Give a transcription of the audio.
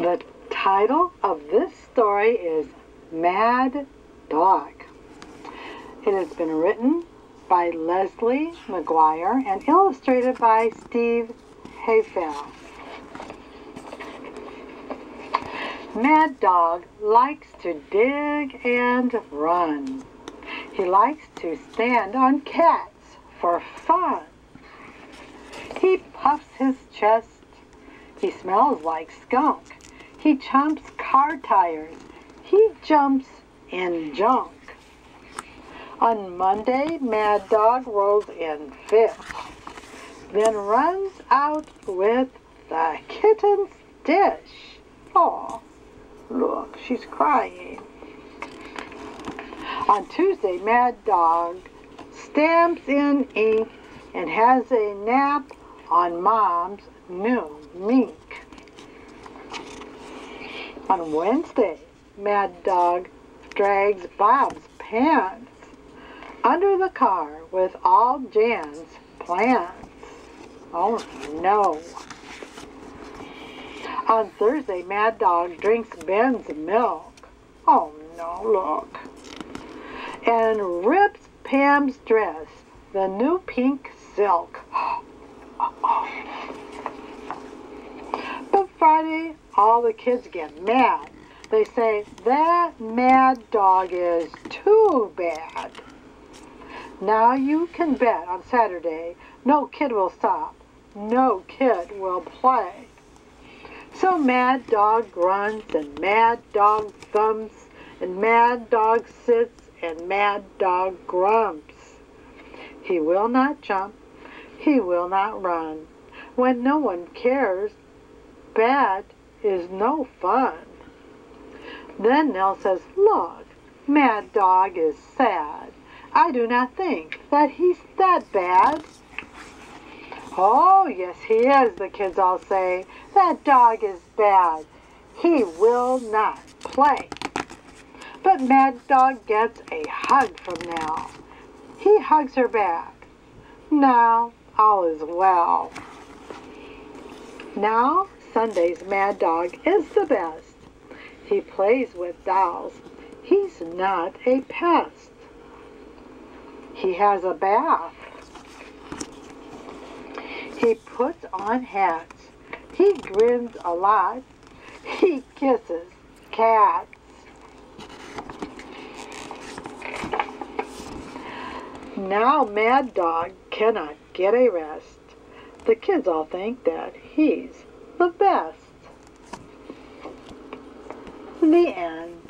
The title of this story is Mad Dog. It has been written by Leslie McGuire and illustrated by Steve Hayfell. Mad Dog likes to dig and run. He likes to stand on cats for fun. He puffs his chest. He smells like skunk. He chomps car tires. He jumps in junk. On Monday, Mad Dog rolls in fits, then runs out with the kitten's dish. Oh, look, she's crying. On Tuesday, Mad Dog stamps in ink and has a nap on Mom's new mink. On Wednesday, Mad Dog drags Bob's pants under the car with all Jan's plans. Oh no. On Thursday, Mad Dog drinks Ben's milk. Oh no, look. And rips Pam's dress, the new pink silk. But Friday, all the kids get mad. They say, that Mad Dog is too bad. Now you can bet on Saturday, no kid will stop. No kid will play. So Mad Dog grunts, and Mad Dog thumps, and Mad Dog sits, and Mad Dog grumps. He will not jump. He will not run. When no one cares, bad is no fun. Then Nell says, look, Mad Dog is sad. I do not think that he's that bad. Oh, yes, he is, the kids all say. That dog is bad. He will not play. But Mad Dog gets a hug from Nell. He hugs her back. Now all is well. Now Sunday's Mad Dog is the best. He plays with dolls. He's not a pest. He has a bath. He puts on hats. He grins a lot. He kisses cats. Now Mad Dog cannot get a rest. The kids all think that he's the best. The end.